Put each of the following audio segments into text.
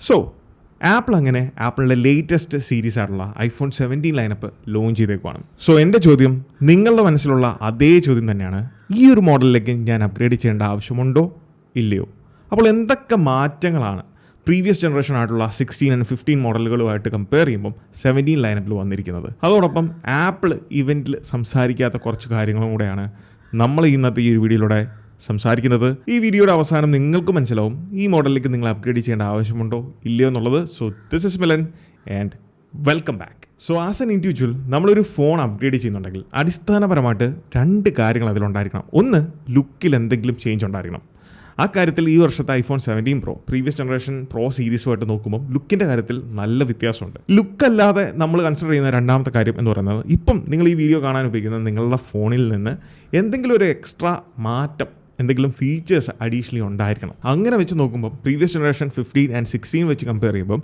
So apple അങ്ങനെ ആപ്പിളിൻ്റെ latest series ആയിട്ടുള്ള ഐഫോൺ 17 ലൈനപ്പ് ലോഞ്ച് ചെയ്തേക്കുവാണ്. സോ എൻ്റെ ചോദ്യം നിങ്ങളുടെ മനസ്സിലുള്ള അതേ ചോദ്യം തന്നെയാണ്, ഈ ഒരു മോഡലിലേക്ക് ഞാൻ അപ്ഗ്രേഡ് ചെയ്യേണ്ട ആവശ്യമുണ്ടോ ഇല്ലയോ? അപ്പോൾ എന്തൊക്കെ മാറ്റങ്ങളാണ് പ്രീവിയസ് ജനറേഷൻ ആയിട്ടുള്ള 16 ആൻഡ് 15 മോഡലുകളുമായിട്ട് കമ്പയർ ചെയ്യുമ്പം 17 ലൈനപ്പിൽ വന്നിരിക്കുന്നത്? അതോടൊപ്പം ആപ്പിൾ ഇവൻറ്റിൽ സംസാരിക്കാത്ത കുറച്ച് കാര്യങ്ങളും കൂടെയാണ് നമ്മൾ ഇന്നത്തെ ഈ ഒരു വീഡിയോയിലൂടെ സംസാരിക്കുന്നത്. ഈ വീഡിയോയുടെ അവസാനം നിങ്ങൾക്ക് മനസ്സിലാവും ഈ മോഡലിലേക്ക് നിങ്ങൾ അപ്ഗ്രേഡ് ചെയ്യേണ്ട ആവശ്യമുണ്ടോ ഇല്ലയോ എന്നുള്ളത്. So this is Milan and welcome back. So as an individual നമ്മളൊരു ഫോൺ അപ്ഗ്രേഡ് ചെയ്യുന്നുണ്ടെങ്കിൽ അടിസ്ഥാനപരമായിട്ട് 2 കാര്യങ്ങൾ അതിലുണ്ടായിരിക്കണം. ഒന്ന്, ലുക്കിൽ എന്തെങ്കിലും ചേഞ്ച് ഉണ്ടായിരിക്കണം. ആ കാര്യത്തിൽ ഈ വർഷത്തെ iPhone 17 pro previous generation pro സീരീസുമായിട്ട് നോക്കുമ്പോൾ ലുക്കിൻ്റെ കാര്യത്തിൽ നല്ല വ്യത്യാസമുണ്ട്. ലുക്കല്ലാതെ നമ്മൾ കൺസിഡർ ചെയ്യുന്ന രണ്ടാമത്തെ കാര്യം എന്ന് പറയുന്നത്, ഇപ്പം നിങ്ങൾ ഈ വീഡിയോ കാണാൻ ഉപയോഗിക്കുന്ന നിങ്ങളുടെ ഫോണിൽ നിന്ന് എന്തെങ്കിലും ഒരു എക്സ്ട്രാ മാറ്റം, എന്തെങ്കിലും ഫീച്ചേഴ്സ് അഡീഷണലി ഉണ്ടായിരിക്കണം. അങ്ങനെ വെച്ച് നോക്കുമ്പോൾ പ്രീവിയസ് ജനറേഷൻ 15 ആൻഡ് 16 വെച്ച് കമ്പയർ ചെയ്യുമ്പം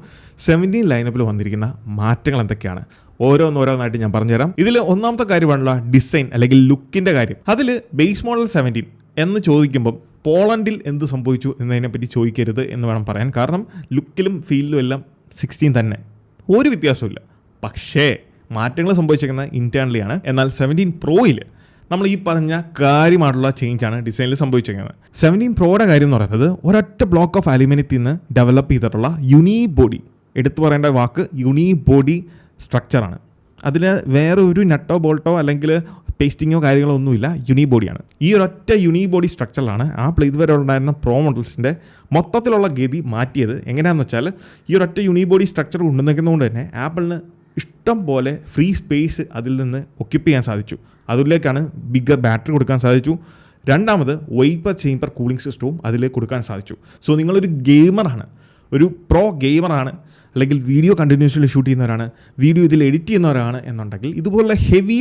17 ലൈനപ്പിൽ വന്നിരിക്കുന്ന മാറ്റങ്ങൾ എന്തൊക്കെയാണ് ഓരോന്നായിട്ട് ഞാൻ പറഞ്ഞുതരാം. ഇതിൽ ഒന്നാമത്തെ കാര്യമാണുള്ള ഡിസൈൻ അല്ലെങ്കിൽ ലുക്കിൻ്റെ കാര്യം. അതിൽ ബേസ് മോഡൽ 17 എന്ന് ചോദിക്കുമ്പം പോളണ്ടിൽ എന്ത് സംഭവിച്ചു എന്നതിനെപ്പറ്റി ചോദിക്കരുത് എന്ന് വേണം പറയാൻ. കാരണം ലുക്കിലും ഫീലിലും എല്ലാം 16 തന്നെ, ഒരു വ്യത്യാസമില്ല. പക്ഷേ മാറ്റങ്ങൾ സംഭവിച്ചിരിക്കുന്നത് ഇൻറ്റേർണലിയാണ്. എന്നാൽ 17 പ്രോയിൽ നമ്മൾ ഈ പറഞ്ഞ കാര്യമായിട്ടുള്ള ചേഞ്ചാണ് ഡിസൈനിൽ സംഭവിച്ചിരിക്കുന്നത്. 17 പ്രോയുടെ കാര്യം എന്ന് പറയുന്നത് ഒരൊറ്റ ബ്ലോക്ക് ഓഫ് അലുമിനിയത്തിൽ നിന്ന് ഡെവലപ്പ് ചെയ്തിട്ടുള്ള യുണീ ബോഡി, എടുത്തു പറയേണ്ട വാക്ക് യുണീ ബോഡി സ്ട്രക്ചറാണ്. അതിൽ വേറെ ഒരു നട്ടോ ബോൾട്ടോ അല്ലെങ്കിൽ പേസ്റ്റിങ്ങോ കാര്യങ്ങളോ ഒന്നുമില്ല, യുണീ ബോഡിയാണ്. ഈ ഒരൊറ്റ യുണീ ബോഡി സ്ട്രക്ചറിലാണ് ആപ്പിൾ ഇതുവരെ ഉണ്ടായിരുന്ന പ്രോ മോഡൽസിൻ്റെ മൊത്തത്തിലുള്ള ഗതി മാറ്റിയത്. എങ്ങനെയാണെന്ന് വെച്ചാൽ ഈ ഒരൊറ്റ യുണീ ബോഡി സ്ട്രക്ചർ കൊണ്ടുവന്നിരിക്കുന്നതുകൊണ്ട് തന്നെ ആപ്പിളിന് ഇഷ്ടം പോലെ ഫ്രീ സ്പേസ് അതിൽ നിന്ന് ഒക്യുപ്പ് ചെയ്യാൻ സാധിച്ചു. അതിലേക്കാണ് ബിഗ്ഗർ ബാറ്ററി കൊടുക്കാൻ സാധിച്ചു. രണ്ടാമത് വൈപ്പർ ചേംബർ കൂളിംഗ് സിസ്റ്റവും അതിലേക്ക് കൊടുക്കാൻ സാധിച്ചു. സോ നിങ്ങളൊരു ഗെയിമറാണ്, ഒരു പ്രോ ഗെയിമറാണ്, അല്ലെങ്കിൽ വീഡിയോ കണ്ടിന്യൂസ്ലി ഷൂട്ട് ചെയ്യുന്നവരാണ്, വീഡിയോ ഇതിൽ എഡിറ്റ് ചെയ്യുന്നവരാണ് എന്നുണ്ടെങ്കിൽ ഇതുപോലുള്ള ഹെവി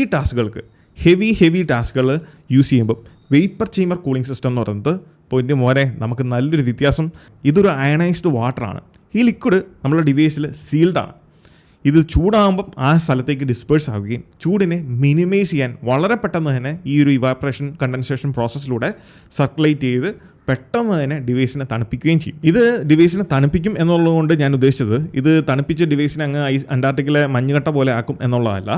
ടാസ്കുകൾ യൂസ് ചെയ്യുമ്പോൾ വേപ്പർ ചേംബർ കൂളിംഗ് സിസ്റ്റം എന്ന് പറയുന്നത് പോയിൻ്റ് മോരെ നമുക്ക് നല്ലൊരു വ്യത്യാസം. ഇതൊരു അയണൈസ്ഡ് വാട്ടറാണ്. ഈ ലിക്വിഡ് നമ്മുടെ ഡിവൈസിൽ സീൽഡാണ്. ഇത് ചൂടാകുമ്പം ആ സ്ഥലത്തേക്ക് ഡിസ്പേഴ്സ് ആവുകയും ചൂടിനെ മിനിമൈസ് ചെയ്യാൻ വളരെ പെട്ടെന്ന് തന്നെ ഈ ഒരു ഇവാപ്പറേഷൻ കണ്ടൻസേഷൻ പ്രോസസ്സിലൂടെ സർക്കുലേറ്റ് ചെയ്ത് പെട്ടെന്ന് തന്നെ ഡിവൈസിനെ തണുപ്പിക്കുകയും ചെയ്യും. ഇത് ഡിവൈസിനെ തണുപ്പിക്കും എന്നുള്ളതുകൊണ്ട് ഞാൻ ഉദ്ദേശിച്ചത് ഇത് തണുപ്പിച്ച ഡിവൈസിനെ അങ്ങ് അന്റാർട്ടിക്കിലെ മഞ്ഞുകട്ട പോലെ ആക്കും എന്നുള്ളതല്ല.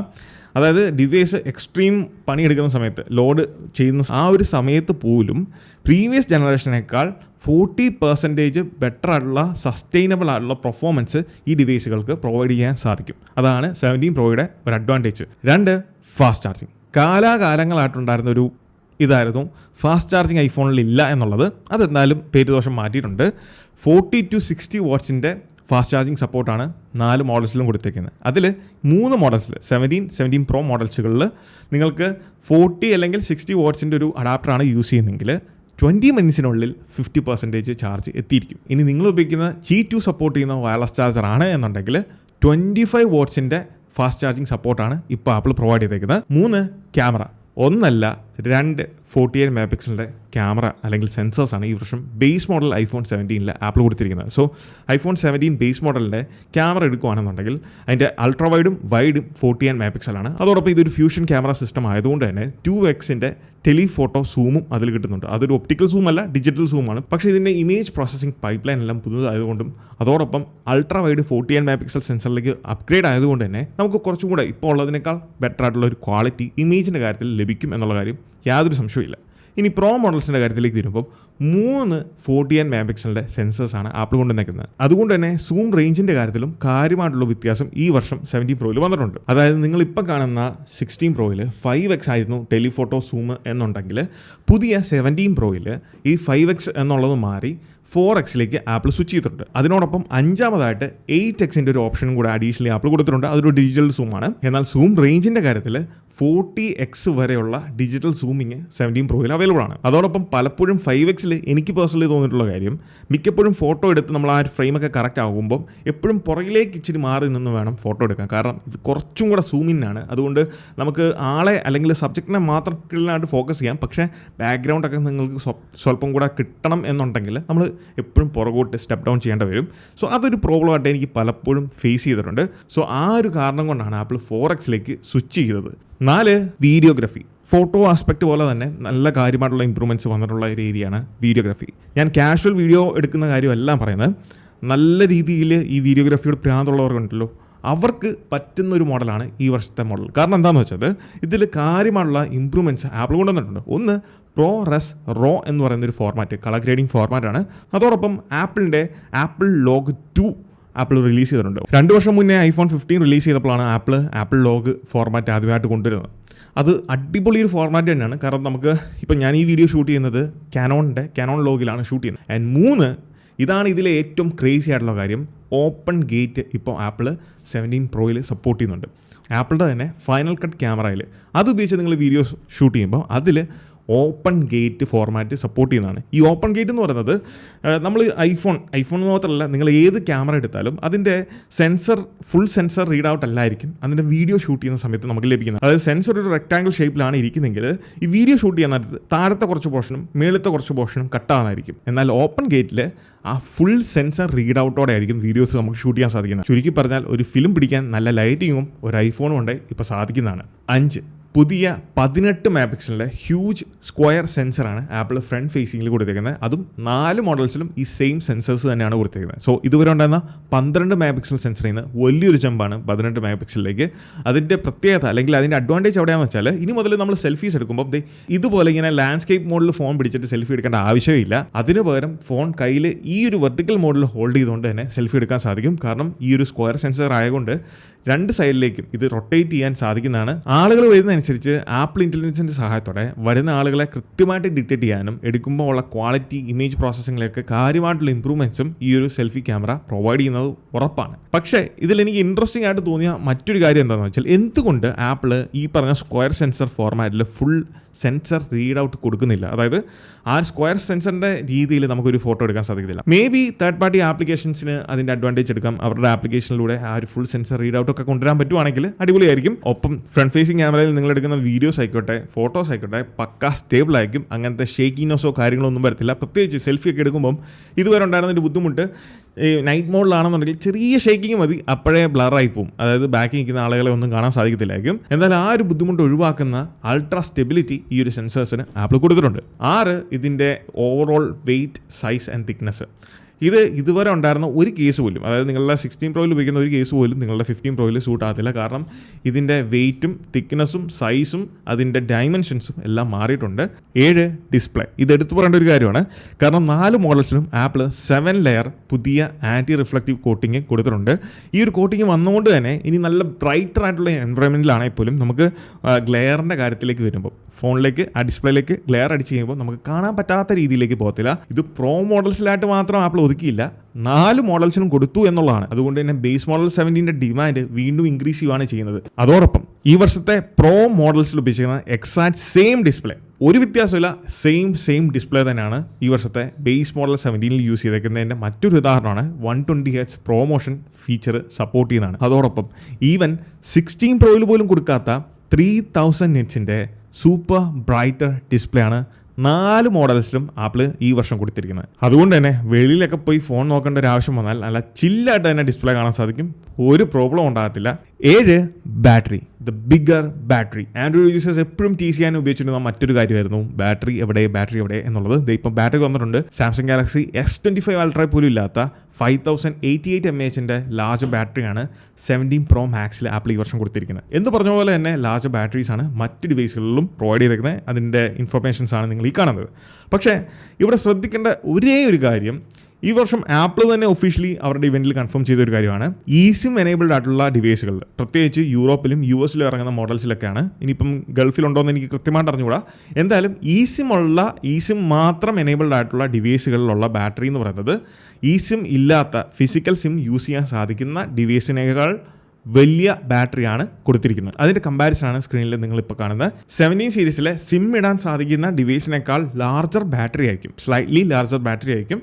അതായത് ഡിവൈസ് എക്സ്ട്രീം പണിയെടുക്കുന്ന സമയത്ത്, ലോഡ് ചെയ്യുന്ന ആ ഒരു സമയത്ത് പോലും പ്രീവിയസ് ജനറേഷനേക്കാൾ 40% ബെറ്റർ ആയിട്ടുള്ള സസ്റ്റൈനബിൾ ആയിട്ടുള്ള പെർഫോമൻസ് ഈ ഡിവൈസുകൾക്ക് പ്രൊവൈഡ് ചെയ്യാൻ സാധിക്കും. അതാണ് 17 പ്രോയുടെ ഒരു അഡ്വാൻറ്റേജ്. 2, fast charging. കാലാകാലങ്ങളായിട്ടുണ്ടായിരുന്ന ഒരു ഇതായിരുന്നു ഫാസ്റ്റ് ചാർജിങ് ഐഫോണിൽ ഇല്ല എന്നുള്ളത്. അതെന്തായാലും പേരുദോഷം മാറ്റിയിട്ടുണ്ട്. 40 to 60 വാട്ട്സിൻ്റെ ഫാസ്റ്റ് ചാർജിങ് സപ്പോർട്ടാണ് 4 മോഡൽസിലും കൊടുത്തേക്കുന്നത്. അതിൽ 3 മോഡൽസിൽ 17 പ്രോ മോഡൽസുകളിൽ നിങ്ങൾക്ക് 40 അല്ലെങ്കിൽ 60 വാട്ട്സിൻ്റെ ഒരു അഡാപ്റ്ററാണ് യൂസ് ചെയ്യുന്നതെങ്കിൽ 20 മിനിറ്റ്സിനുള്ളിൽ 50% ചാർജ് എത്തിയിരിക്കും. ഇനി നിങ്ങൾ ഉപയോഗിക്കുന്ന Qi2 സപ്പോർട്ട് ചെയ്യുന്ന വയർലെസ് ചാർജർ ആണ് എന്നുണ്ടെങ്കിൽ 25 വാട്ട്സിൻ്റെ ഫാസ്റ്റ് ചാർജിങ് സപ്പോർട്ടാണ് ഇപ്പോൾ ആപ്പിൾ പ്രൊവൈഡ് ചെയ്തേക്കുന്നത്. 3, ക്യാമറ. 1 അല്ല 2 48 മെഗാ പിക്സലിൻ്റെ ക്യാമറ അല്ലെങ്കിൽ സെൻസേഴ്സാണ് ഈ വർഷം ബേസ് മോഡൽ ഐഫോൺ 17 ആപ്പിൾ കൊടുത്തിരിക്കുന്നത്. സോ ഐഫോൺ 17 ബേസ് മോഡലിൻ്റെ ക്യാമറ എടുക്കുകയാണെന്നുണ്ടെങ്കിൽ അതിൻ്റെ അൾട്രാ വൈഡും 48 മെഗാ പിക്സലാണ്. അതോടൊപ്പം ഇതൊരു ഫ്യൂഷൻ ക്യാമറ സിസ്റ്റം ആയതുകൊണ്ട് തന്നെ 2x ടെലിഫോട്ടോ സൂമും അതിൽ കിട്ടുന്നുണ്ട്. അതൊരു ഒപ്റ്റിക്കൽ സൂം അല്ല, ഡിജിറ്റൽ സൂമാണ്. പക്ഷേ ഇതിൻ്റെ ഇമേജ് പ്രോസസ്സിംഗ് പൈപ്പ് ലൈൻ എല്ലാം പുതുതായതുകൊണ്ടും അതോടൊപ്പം അൾട്രാ വൈഡ് 48 മെഗാ പിക്സൽ സെൻസറിലേക്ക് അപ്ഗ്രേഡ് ആയതുകൊണ്ട് തന്നെ നമുക്ക് കുറച്ചും കൂടെ ഇപ്പോൾ ഉള്ളതിനേക്കാൾ ബെറ്റർ ആയിട്ടുള്ള ഒരു ക്വാളിറ്റി ഇമേജിൻ്റെ കാര്യത്തിൽ ലഭിക്കും എന്നുള്ള കാര്യം യാതൊരു സംശയമില്ല. ഇനി പ്രോ മോഡൽസിൻ്റെ കാര്യത്തിലേക്ക് വരുമ്പോൾ 3 48 മെഗാ പിക്സലിൻ്റെ സെൻസേഴ്സാണ് ആപ്പിൾ കൊണ്ടുവന്നിരിക്കുന്നത്. അതുകൊണ്ട് തന്നെ സൂം റേഞ്ചിൻ്റെ കാര്യത്തിലും കാര്യമായിട്ടുള്ള വ്യത്യാസം ഈ വർഷം 17 പ്രോയിൽ വന്നിട്ടുണ്ട്. അതായത് നിങ്ങളിപ്പോൾ കാണുന്ന 16 പ്രോയിൽ 5x ആയിരുന്നു ടെലിഫോട്ടോ സൂം എന്നുണ്ടെങ്കിൽ പുതിയ 17 പ്രോയിൽ ഈ 5x എന്നുള്ളത് മാറി 4x ആപ്പിൾ സ്വിച്ച് ചെയ്തിട്ടുണ്ട്. അതിനോടൊപ്പം 5ാമതായിട്ട് 8x ഒരു ഓപ്ഷനും കൂടെ അഡീഷണലി ആപ്പിൾ കൊടുത്തിട്ടുണ്ട്. അതൊരു ഡിജിറ്റൽ സൂമാണ്. എന്നാൽ സൂം റേഞ്ചിൻ്റെ കാര്യത്തിൽ 40x വരെയുള്ള ഡിജിറ്റൽ സൂമിങ് 17 പ്രോയിൽ അവൈലബിൾ ആണ്. അതോടൊപ്പം പലപ്പോഴും 5x എനിക്ക് പേഴ്സണലി തോന്നിയിട്ടുള്ള കാര്യം, മിക്കപ്പോഴും ഫോട്ടോ എടുത്ത് നമ്മൾ ആ ഒരു ഫ്രെയിമൊക്കെ കറക്റ്റ് ആകുമ്പോൾ എപ്പോഴും പുറകിലേക്ക് ഇച്ചിരി മാറി നിന്ന് വേണം ഫോട്ടോ എടുക്കാൻ. കാരണം ഇത് കുറച്ചും കൂടെ സൂമിനാണ്. അതുകൊണ്ട് നമുക്ക് ആളെ അല്ലെങ്കിൽ സബ്ജക്റ്റിനെ മാത്രം ക്ലിയറായിട്ട് ഫോക്കസ് ചെയ്യാം. പക്ഷേ ബാക്ക്ഗ്രൗണ്ടൊക്കെ നിങ്ങൾക്ക് സ്വല്പം കൂടെ കിട്ടണം എന്നുണ്ടെങ്കിൽ നമ്മൾ എപ്പോഴും പുറകോട്ട് സ്റ്റെപ്പ് ഡൗൺ ചെയ്യേണ്ടി വരും. സോ അതൊരു പ്രോബ്ലമായിട്ട് എനിക്ക് പലപ്പോഴും ഫേസ് ചെയ്തിട്ടുണ്ട്. സോ ആ ഒരു കാരണം കൊണ്ടാണ് ആപ്പിൾ 4x സ്വിച്ച് ചെയ്തത്. 4, വീഡിയോഗ്രാഫി. ഫോട്ടോ ആസ്പെക്റ്റ് പോലെ തന്നെ നല്ല കാര്യമായിട്ടുള്ള ഇമ്പ്രൂവ്മെൻറ്റ്സ് വന്നിട്ടുള്ള ഒരു ഏരിയയാണ് വീഡിയോഗ്രാഫി. ഞാൻ കാഷ്വൽ വീഡിയോ എടുക്കുന്ന കാര്യമെല്ലാം പറയുന്നത്. നല്ല രീതിയിൽ ഈ വീഡിയോഗ്രാഫിയോട് ഭ്രാന്തുള്ളവർക്കുണ്ടല്ലോ, അവർക്ക് പറ്റുന്ന ഒരു മോഡലാണ് ഈ വർഷത്തെ മോഡൽ. കാരണം എന്താണെന്ന് വെച്ചാൽ ഇതിൽ കാര്യമായുള്ള ഇമ്പ്രൂവ്മെൻറ്റ്സ് ആപ്പിൾ കൊണ്ടുവന്നിട്ടുണ്ട്. ഒന്ന് ProRes RAW എന്ന് പറയുന്നൊരു ഫോർമാറ്റ്, കളർ ഗ്രേഡിംഗ് ഫോർമാറ്റാണ്. അതോടൊപ്പം ആപ്പിളിൻ്റെ ആപ്പിൾ ലോഗ് 2 ആപ്പിൾ റിലീസ് ചെയ്തിട്ടുണ്ട്. 2 വർഷം മുന്നേ iPhone 15 റിലീസ് ചെയ്തപ്പോഴാണ് ആപ്പിൾ ലോഗ് ഫോർമാറ്റ് ആദ്യമായിട്ട് കൊണ്ടുവരുന്നത്. അത് അടിപൊളി ഒരു ഫോർമാറ്റ് തന്നെയാണ്. കാരണം നമുക്ക് ഇപ്പം ഞാൻ ഈ വീഡിയോ ഷൂട്ട് ചെയ്യുന്നത് കാനോൺ ലോഗിലാണ് ഷൂട്ട് ചെയ്യുന്നത്. ആൻഡ് 3, ഇതാണ് ഇതിലെ ഏറ്റവും ക്രേസി ആയിട്ടുള്ള കാര്യം, ഓപ്പൺ ഗേറ്റ് ഇപ്പോൾ ആപ്പിൾ 17 Proയിൽ സപ്പോർട്ട് ചെയ്യുന്നുണ്ട്. ആപ്പിളിൻ്റെ തന്നെ ഫൈനൽ കട്ട് ക്യാമറയിൽ അത് ഉപയോഗിച്ച് നിങ്ങൾ വീഡിയോ ഷൂട്ട് ചെയ്യുമ്പോൾ അതിൽ ഓപ്പൺ ഗേറ്റ് ഫോർമാറ്റ് സപ്പോർട്ട് ചെയ്യുന്നതാണ്. ഈ ഓപ്പൺ ഗേറ്റ് എന്ന് പറയുന്നത് നമ്മൾ ഐഫോൺ മാത്രമല്ല, നിങ്ങൾ ഏത് ക്യാമറ എടുത്താലും അതിൻ്റെ ഫുൾ സെൻസർ റീഡ് ഔട്ട് അല്ലായിരിക്കും അതിൻ്റെ വീഡിയോ ഷൂട്ട് ചെയ്യുന്ന സമയത്ത് നമുക്ക് ലഭിക്കുന്നത്. അതായത് സെൻസർ ഒരു റെക്ടാങ്കിൾ ഷേപ്പിലാണ് ഇരിക്കുന്നതെങ്കിൽ ഈ വീഡിയോ ഷൂട്ട് ചെയ്യുന്ന താഴത്തെ കുറച്ച് പോർഷനും മേളത്തെ കുറച്ച് പോർഷനും കട്ടാകുന്നതായിരിക്കും. എന്നാൽ ഓപ്പൺ ഗേറ്റിൽ ആ ഫുൾ സെൻസർ റീഡ് ഔട്ടോടെ ആയിരിക്കും വീഡിയോസ് നമുക്ക് ഷൂട്ട് ചെയ്യാൻ സാധിക്കുന്നത്. ചുരുക്കി പറഞ്ഞാൽ ഒരു ഫിലിം പിടിക്കാൻ നല്ല ലൈറ്റിങ്ങും ഒരു ഐഫോണും കൊണ്ട് ഇപ്പോൾ സാധിക്കുന്നതാണ്. 5, പുതിയ 18 മെഗാപിക്സലിൻ്റെ ഹ്യൂജ് സ്ക്വയർ സെൻസറാണ് ആപ്പിൾ ഫ്രണ്ട് ഫേസിങ്ങിൽ കൊടുത്തിരിക്കുന്നത്. അതും 4 മോഡൽസിലും ഈ സെയിം സെൻസേഴ്സ് തന്നെയാണ് കൊടുത്തിരിക്കുന്നത്. സോ ഇതുവരെ ഉണ്ടായിരുന്ന 12 മെഗാപിക്സൽ സെൻസറിൽ നിന്ന് വലിയൊരു ജമ്പാണ് 18 മെഗാപിക്സലിലേക്ക്. അതിൻ്റെ പ്രത്യേകത അല്ലെങ്കിൽ അതിൻ്റെ അഡ്വാൻറ്റേജ് എവിടെയാണെന്ന് വെച്ചാൽ ഇനി മുതൽ നമ്മൾ സെൽഫീസ് എടുക്കുമ്പോൾ ഇതുപോലെ ഇങ്ങനെ ലാൻഡ്സ്കേപ്പ് മോഡിൽ ഫോൺ പിടിച്ചിട്ട് സെൽഫി എടുക്കേണ്ട ആവശ്യമില്ല. അതിന് പകരം ഫോൺ കയ്യിൽ ഈ ഒരു വെർട്ടിക്കൽ മോഡിൽ ഹോൾഡ് ചെയ്തുകൊണ്ട് തന്നെ സെൽഫി എടുക്കാൻ സാധിക്കും. കാരണം ഈ ഒരു സ്ക്വയർ സെൻസർ ആയതുകൊണ്ട് 2 സൈഡിലേക്കും ഇത് റൊട്ടേറ്റ് ചെയ്യാൻ സാധിക്കുന്നതാണ്. ആളുകൾ വരുന്നതനുസരിച്ച് ആപ്പിൾ ഇൻ്റലിജൻസിൻ്റെ സഹായത്തോടെ വരുന്ന ആളുകളെ കൃത്യമായിട്ട് ഡിറ്റക്ട് ചെയ്യാനും എടുക്കുമ്പോൾ ഉള്ള ക്വാളിറ്റി ഇമേജ് പ്രോസസ്സിങ്ങിലേക്ക് കാര്യമായിട്ടുള്ള ഇമ്പ്രൂവ്മെൻറ്റ്സും ഈ ഒരു സെൽഫി ക്യാമറ പ്രൊവൈഡ് ചെയ്യുന്നത് ഉറപ്പാണ്. പക്ഷേ ഇതിലെനിക്ക് ഇൻട്രസ്റ്റിംഗ് ആയിട്ട് തോന്നിയ മറ്റൊരു കാര്യം എന്താണെന്ന് വെച്ചാൽ എന്തുകൊണ്ട് ആപ്പിൾ ഈ പറഞ്ഞ സ്ക്വയർ സെൻസർ ഫോർമാറ്റിൽ ഫുൾ സെൻസർ റീഡ് ഔട്ട് കൊടുക്കുന്നില്ല. അതായത് ആ സ്ക്വയർ സെൻസറിൻ്റെ രീതിയിൽ നമുക്കൊരു ഫോട്ടോ എടുക്കാൻ സാധിക്കത്തില്ല. മേ ബി തേർഡ് പാർട്ടി ആപ്ലിക്കേഷൻസിന് അതിൻ്റെ അഡ്വാൻറ്റേജ് എടുക്കാം. അവരുടെ ആപ്ലിക്കേഷനിലൂടെ ആ ഒരു ഫുൾ സെൻസർ റീഡ് ഔട്ട് ഒക്കെ കൊണ്ടുവരാൻ പറ്റുവാണെങ്കിൽ അടിപൊളിയായിരിക്കും. ഒപ്പം ഫ്രണ്ട് ഫേസിങ് ക്യാമറയിൽ നിങ്ങൾ എടുക്കുന്ന വീഡിയോസ് ആയിക്കോട്ടെ ഫോട്ടോസ് ആയിക്കോട്ടെ പക്ക സ്റ്റേബിൾ ആയിരിക്കും. അങ്ങനത്തെ ഷേക്കിനോസോ കാര്യങ്ങളൊന്നും വരത്തില്ല. പ്രത്യേകിച്ച് സെൽഫി ഒക്കെ എടുക്കുമ്പം ഇതുവരെ ഉണ്ടായിരുന്നൊരു ബുദ്ധിമുട്ട് ഈ നൈറ്റ് മോഡിലാണെന്നുണ്ടെങ്കിൽ ചെറിയ ഷേക്കിങ് മതി, അപ്പോഴേ ബ്ലറായി പോകും. അതായത് ബാക്കിൽ നിൽക്കുന്ന ആളുകളെ ഒന്നും കാണാൻ സാധിക്കത്തില്ലായിരിക്കും. എന്നാൽ ആ ഒരു ബുദ്ധിമുട്ട് ഒഴിവാക്കുന്ന അൾട്രാ സ്റ്റെബിലിറ്റി ഈ ഒരു സെൻസേഴ്സിന് ആപ്പിൾ കൊടുത്തിട്ടുണ്ട്. 6, ഇതിൻ്റെ overall weight size and thickness. ഇത് ഇതുവരെ ഉണ്ടായിരുന്ന ഒരു കേസ് പോലും, അതായത് നിങ്ങളുടെ 16 Proയിൽ ഉപയോഗിക്കുന്ന ഒരു കേസ് പോലും നിങ്ങളുടെ 15 Proയിൽ സൂട്ട് ആകത്തില്ല. കാരണം ഇതിൻ്റെ വെയിറ്റും തിക്നെസ്സും സൈസും അതിൻ്റെ ഡയമെൻഷൻസും എല്ലാം മാറിയിട്ടുണ്ട്. 7, ഡിസ്പ്ലേ. ഇത് എടുത്തു പറയേണ്ട ഒരു കാര്യമാണ്. കാരണം 4 മോഡൽസിലും ആപ്പിൾ 7 ലെയർ പുതിയ ആൻറ്റി റിഫ്ലക്റ്റീവ് കോട്ടിങ് കൊടുത്തിട്ടുണ്ട്. ഈ ഒരു കോട്ടിങ് വന്നുകൊണ്ട് തന്നെ ഇനി നല്ല ബ്രൈറ്റർ ആയിട്ടുള്ള എൻവയോൺമെൻറ്റിലാണെങ്കിൽ പോലും നമുക്ക് ഗ്ലെയറിൻ്റെ കാര്യത്തിലേക്ക് വരുമ്പോൾ ഫോണിലേക്ക് ആ ഡിസ്പ്ലേയിലേക്ക് ഗ്ലെയർ അടിച്ച് കഴിയുമ്പോൾ നമുക്ക് കാണാൻ പറ്റാത്ത രീതിയിലേക്ക് പോകത്തില്ല. ഇത് പ്രോ മോഡൽസിലായിട്ട് മാത്രം ആപ്പിൾ ഒതുക്കിയില്ല, 4 മോഡൽസിനും കൊടുത്തു എന്നുള്ളതാണ്. അതുകൊണ്ട് തന്നെ ബേസ് മോഡൽ 17ൻ്റെ ഡിമാൻഡ് വീണ്ടും ഇൻക്രീസ് ചെയ്യുകയാണ് ചെയ്യുന്നത്. അതോടൊപ്പം ഈ വർഷത്തെ പ്രോ മോഡൽസിൽ ഉപയോഗിച്ചിരിക്കുന്ന എക്സാക്ട് സെയിം ഡിസ്പ്ലേ, ഒരു വ്യത്യാസമില്ല, സെയിം ഡിസ്പ്ലേ തന്നെയാണ് ഈ വർഷത്തെ ബേസ് മോഡൽ 17ൽ യൂസ് ചെയ്തേക്കുന്നതിൻ്റെ മറ്റൊരു ഉദാഹരണമാണ് 120Hz പ്രൊമോഷൻ ഫീച്ചർ സപ്പോർട്ട് ചെയ്യുന്നതാണ്. അതോടൊപ്പം ഈവൻ 16 Proയിൽ പോലും കൊടുക്കാത്ത 3000 nitsൻ്റെ സൂപ്പർ ബ്രൈറ്റർ ഡിസ്പ്ലേ ആണ് 4 മോഡൽസിലും ആപ്പിൾ ഈ വർഷം കൊടുത്തിരിക്കുന്നത്. അതുകൊണ്ട് തന്നെ വെളിയിലൊക്കെ പോയി ഫോൺ നോക്കേണ്ട ഒരു ആവശ്യം വന്നാൽ നല്ല ചില്ലായിട്ട് തന്നെ ഡിസ്പ്ലേ കാണാൻ സാധിക്കും, ഒരു പ്രോബ്ലം ഉണ്ടാകത്തില്ല. 7, battery. The bigger battery. Android users എപ്പോഴും ടീസ് ചെയ്യാൻ ഉപയോഗിച്ചിരുന്ന മറ്റൊരു കാര്യമായിരുന്നു ബാറ്ററി എവിടെ എന്നുള്ളത്. ഇപ്പം ബാറ്ററി വന്നിട്ടുണ്ട്. സാംസങ് ഗാലക്സി S25 Ultra പോലും ഇല്ലാത്ത 5088 mAhൻ്റെ ലാർജ് ബാറ്ററിയാണ് 17 Pro Maxൽ ആപ്പിൾ ഈ വർഷം കൊടുത്തിരിക്കുന്നത്. എന്ന് പറഞ്ഞ പോലെ തന്നെ ലാർജ് ബാറ്ററീസാണ് മറ്റ് ഡിവൈസുകളിലും പ്രൊവൈഡ് ചെയ്തിരിക്കുന്നത്. അതിൻ്റെ ഇൻഫർമേഷൻസാണ് നിങ്ങൾ ഈ കാണുന്നത്. പക്ഷേ ഇവിടെ ശ്രദ്ധിക്കേണ്ട ഒരേ ഒരു കാര്യം, ഈ വർഷം ആപ്പിൾ തന്നെ ഒഫീഷ്യലി അവരുടെ ഇവൻറ്റിൽ കൺഫേം ചെയ്ത ഒരു കാര്യമാണ് eSIM എനേബിൾഡ് ആയിട്ടുള്ള ഡിവൈസുകളിൽ, പ്രത്യേകിച്ച് യൂറോപ്പിലും US-ലും ഇറങ്ങുന്ന മോഡൽസിലൊക്കെയാണ്. ഇനിയിപ്പം ഗൾഫിലുണ്ടോയെന്ന് എനിക്ക് കൃത്യമായിട്ട് അറിഞ്ഞുകൂടാ. എന്തായാലും eSIM മാത്രം എനേബിൾഡ് ആയിട്ടുള്ള ഡിവൈസുകളിലുള്ള ബാറ്ററി എന്ന് പറയുന്നത് eSIM ഇല്ലാത്ത ഫിസിക്കൽ സിം യൂസ് ചെയ്യാൻ സാധിക്കുന്ന ഡിവൈസിനേക്കാൾ വലിയ ബാറ്ററിയാണ് കൊടുത്തിരിക്കുന്നത്. അതിൻ്റെ കമ്പാരിസനാണ് സ്ക്രീനിൽ നിങ്ങളിപ്പോൾ കാണുന്നത്. 17 സീരീസിലെ സിം ഇടാൻ സാധിക്കുന്ന ഡിവൈസിനേക്കാൾ ലാർജർ ബാറ്ററി ആയിരിക്കും, സ്ലൈറ്റ്ലി ലാർജർ ബാറ്ററി ആയിരിക്കും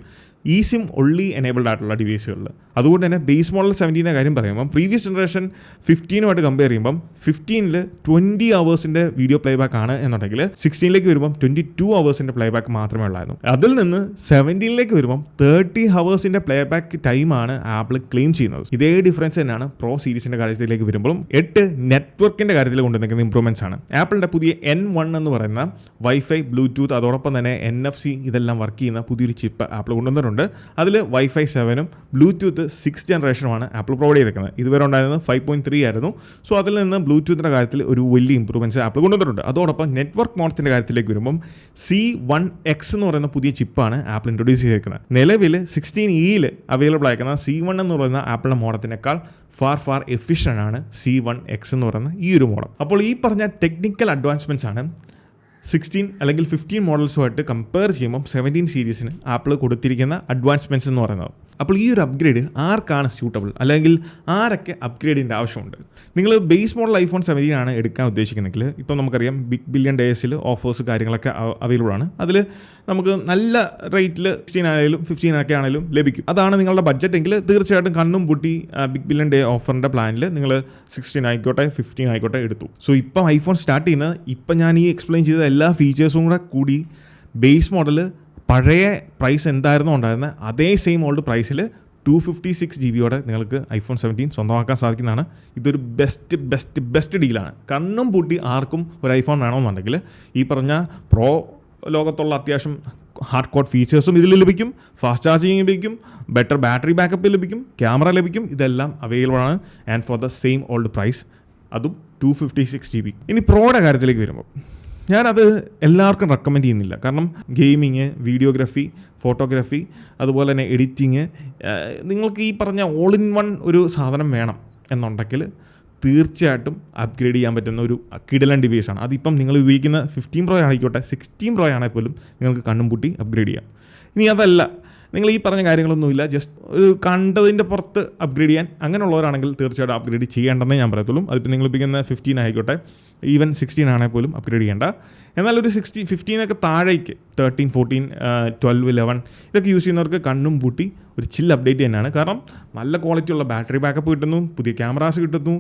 eSIM ഒൺലി എനേബിൾഡ് ആയിട്ടുള്ള ഡിവൈസുകളിൽ. അതുകൊണ്ട് തന്നെ ബേസ് മോഡൽ 17ൻ്റെ കാര്യം പറയുമ്പം പ്രീവിയസ് ജനറേഷൻ 15 കമ്പയർ ചെയ്യുമ്പം 15ൽ 20 hours വീഡിയോ പ്ലേബാക്ക് ആണ് എന്നുണ്ടെങ്കിൽ 16ലേക്ക് വരുമ്പം 22 hours പ്ലേബാക്ക് മാത്രമേ ഉള്ളായിരുന്നു. അതിൽ നിന്ന് 17ലേക്ക് വരുമ്പം 30 hours പ്ലേബാക്ക് ടൈമാണ് ആപ്പിൾ ക്ലെയിം ചെയ്യുന്നത്. ഇതേ ഡിഫറൻസ് തന്നെയാണ് പ്രോ സീരീസിൻ്റെ കാര്യത്തിലേക്ക് വരുമ്പോഴും. 8, നെറ്റ്വർക്കിൻ്റെ കാര്യത്തിൽ കൊണ്ടുവന്നിരിക്കുന്ന ഇംപ്രൂവ്മെൻറ്റ്സ് ആണ്. ആപ്പിളിൻ്റെ പുതിയ N1 എന്ന് പറയുന്ന വൈഫൈ ബ്ലൂടൂത്ത് അതോടൊപ്പം തന്നെ NFC ഇതെല്ലാം വർക്ക് ചെയ്യുന്ന പുതിയൊരു ചിപ്പ് ആപ്പിൾ കൊണ്ടുവന്നിട്ടുണ്ട്. കൊണ്ടുവന്നിട്ടുണ്ട്. അതിൽ വൈഫൈ 7 ബ്ലൂടൂത്ത് 6 ജനറേഷനുമാണ് ആപ്പിൾ പ്രൊവൈഡ് ചെയ്തിരിക്കുന്നത്. ഇതുവരെ ഉണ്ടായിരുന്നത് 5.3 ആയിരുന്നു. സോ അതിൽ നിന്ന് ബ്ലൂടൂത്തിൻ്റെ കാര്യത്തിൽ ഒരു വലിയ ഇമ്പ്രൂവ്മെൻറ്റ്സ് ആപ്പിൾ കൊണ്ടുവന്നിട്ടുണ്ട്. അതോടൊപ്പം നെറ്റ്വർക്ക് മോഡത്തിൻ്റെ കാര്യത്തിലേക്ക് വരുമ്പം C1X എന്ന് പറയുന്ന പുതിയ ചിപ്പാണ് ആപ്പിൾ ഇൻട്രൊഡ്യൂസ് ചെയ്തിരിക്കുന്നത്. നിലവിൽ 16E അവൈലബിൾ ആയിരിക്കുന്ന C1 എന്ന് പറയുന്ന ആപ്പിളിൻ്റെ മോഡത്തിനേക്കാൾ ഫാർ എഫിഷ്യൻ്റ് ആണ് C1X എന്ന് പറയുന്ന ഈ ഒരു മോഡൽ. അപ്പോൾ ഈ പറഞ്ഞ ടെക്നിക്കൽ അഡ്വാൻസ്മെൻറ്റ്സ് ആണ് 16 അല്ലെങ്കിൽ 15 മോഡൽസുമായിട്ട് കമ്പയർ ചെയ്യുമ്പോൾ 17 സീരീസിന് ആപ്പിൾ കൊടുത്തിരിക്കുന്ന അഡ്വാൻസ്മെൻറ്റ്സ് എന്ന് പറയുന്നത്. അപ്പോൾ ഈ ഒരു അപ്ഗ്രേഡ് ആർക്കാണ് സ്യൂട്ടബിൾ, അല്ലെങ്കിൽ ആരൊക്കെ അപ്ഗ്രേഡിൻ്റെ ആവശ്യമുണ്ട്? നിങ്ങൾ ബേസ് മോഡൽ iPhone 17 ആണ് എടുക്കാൻ ഉദ്ദേശിക്കുന്നെങ്കിൽ ഇപ്പോൾ നമുക്കറിയാം ബിഗ് ബില്യൺ ഡേയ്സിൽ ഓഫേഴ്സ് കാര്യങ്ങളൊക്കെ അവൈലബിൾ ആണ്. അതിൽ നമുക്ക് നല്ല റേറ്റിൽ 16 ആയാലും 15 ഒക്കെ ആണെങ്കിലും ലഭിക്കും. അതാണ് നിങ്ങളുടെ ബഡ്ജറ്റ് എങ്കിൽ തീർച്ചയായിട്ടും കണ്ണും പൂട്ടി ബിഗ് ബില്യൺ ഡേ ഓഫറിൻ്റെ പ്ലാനിൽ നിങ്ങൾ 16 ആയിക്കോട്ടെ 15 ആയിക്കോട്ടെ എടുത്തു. സോ ഇപ്പം ഐഫോൺ സ്റ്റാർട്ട് ചെയ്യുന്നത് ഇപ്പം ഞാൻ ഈ എക്സ്പ്ലെയിൻ ചെയ്ത എല്ലാ ഫീച്ചേഴ്സും കൂടി ബേസ് മോഡൽ പഴയ പ്രൈസ് എന്തായിരുന്നോ ഉണ്ടായിരുന്നത് അതേ സെയിം ഓൾഡ് പ്രൈസിൽ 256 GB നിങ്ങൾക്ക് iPhone 17 സ്വന്തമാക്കാൻ സാധിക്കുന്നതാണ്. ഇതൊരു ബെസ്റ്റ് ഡീലാണ്. കണ്ണും പൂട്ടി ആർക്കും ഒരു ഐഫോൺ വേണമെന്നുണ്ടെങ്കിൽ ഈ പറഞ്ഞ പ്രോ ലോകത്തുള്ള അത്യാവശ്യം ഹാർഡ് കോഡ് ഫീച്ചേഴ്സും ഇതിൽ ലഭിക്കും, ഫാസ്റ്റ് ചാർജിങ് ലഭിക്കും, ബെറ്റർ ബാറ്ററി ബാക്കപ്പ് ലഭിക്കും, ക്യാമറ ലഭിക്കും. ഇതെല്ലാം അവൈലബിൾ ആണ് and for the same old price, അതും 256 GB. ഇനി പ്രോയുടെ കാര്യത്തിലേക്ക് വരുമ്പോൾ ഞാനത് എല്ലാവർക്കും റെക്കമെൻഡ് ചെയ്യുന്നില്ല. കാരണം ഗെയിമിങ്, വീഡിയോഗ്രാഫി, ഫോട്ടോഗ്രാഫി, അതുപോലെ തന്നെ എഡിറ്റിങ്, നിങ്ങൾക്ക് ഈ പറഞ്ഞ ഓൾ ഇൻ വൺ ഒരു സാധനം വേണം എന്നുണ്ടെങ്കിൽ തീർച്ചയായിട്ടും അപ്ഗ്രേഡ് ചെയ്യാൻ പറ്റുന്ന ഒരു കിടിലൻ ഡിവൈസാണ്. അതിപ്പം നിങ്ങൾ ഉപയോഗിക്കുന്ന 15 Pro ആയിക്കോട്ടെ 16 Pro ആണെങ്കിൽ പോലും നിങ്ങൾക്ക് കണ്ണും പൂട്ടി അപ്ഗ്രേഡ് ചെയ്യാം. ഇനി അതല്ല, നിങ്ങൾ ഈ പറഞ്ഞ കാര്യങ്ങളൊന്നുമില്ല, ജസ്റ്റ് ഒരു കണ്ടതിൻ്റെ പുറത്ത് അപ്ഗ്രേഡ് ചെയ്യാൻ അങ്ങനെയുള്ളവരാണെങ്കിൽ തീർച്ചയായിട്ടും അപ്ഗ്രേഡ് ചെയ്യേണ്ടെന്നേ ഞാൻ പറയത്തുള്ളൂ. അതിപ്പോൾ നിങ്ങൾ ഉപയോഗിക്കുന്ന 15 ആയിക്കോട്ടെ ഈവൻ 16 ആണെങ്കിൽ പോലും അപ്ഗ്രേഡ് ചെയ്യേണ്ട. എന്നാൽ ഒരു 15 ഒക്കെ താഴേക്ക് 13, 14, 12, 11 ഇതൊക്കെ യൂസ് ചെയ്യുന്നവർക്ക് കണ്ണും പൂട്ടി ഒരു ചിൽ അപ്ഡേറ്റ് തന്നെയാണ്. കാരണം നല്ല ക്വാളിറ്റിയുള്ള ബാറ്ററി ബാക്കപ്പ് കിട്ടുന്നു, പുതിയ ക്യാമറാസ് കിട്ടുന്നു,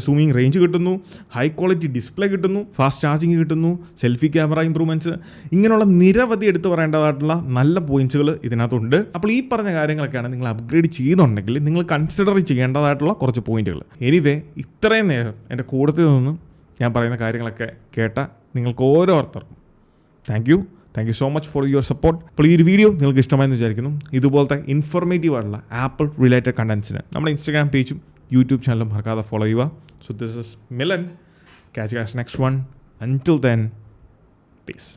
സൂമിങ് റേഞ്ച് കിട്ടുന്നു, ഹൈ ക്വാളിറ്റി ഡിസ്പ്ലേ കിട്ടുന്നു, ഫാസ്റ്റ് ചാർജിങ് കിട്ടുന്നു, സെൽഫി ക്യാമറ ഇമ്പ്രൂവ്മെൻറ്റ്സ്, ഇങ്ങനെയുള്ള നിരവധി എടുത്തു പറയേണ്ടതായിട്ടുള്ള നല്ല പോയിന്റ്സുകൾ ഇതിനകത്തുണ്ട്. അപ്പോൾ ഈ പറഞ്ഞ കാര്യങ്ങളൊക്കെയാണ് നിങ്ങൾ അപ്ഗ്രേഡ് ചെയ്യുന്നുണ്ടെങ്കിൽ നിങ്ങൾ കൺസിഡർ ചെയ്യേണ്ടതായിട്ടുള്ള കുറച്ച് പോയിന്റുകൾ. എനിവേ, ഇത്രയും നേരം എൻ്റെ കൂട്ടത്തിൽ നിന്നും ഞാൻ പറയുന്ന കാര്യങ്ങളൊക്കെ കേട്ട നിങ്ങൾക്ക് ഓരോരുത്തർക്കും thank you so much for your support. അപ്പോൾ ഈ ഒരു വീഡിയോ നിങ്ങൾക്ക് ഇഷ്ടമായെന്ന് വിചാരിക്കുന്നു. ഇതുപോലത്തെ ഇൻഫോർമേറ്റീവ് ആയിട്ടുള്ള ആപ്പിൾ റിലേറ്റഡ് കണ്ടൻസിന് നമ്മുടെ ഇൻസ്റ്റാഗ്രാം പേജും യൂട്യൂബ് ചാനലും മറക്കാതെ ഫോളോ ചെയ്യുക. So this is Milan. Catch you guys next one. Until then, peace.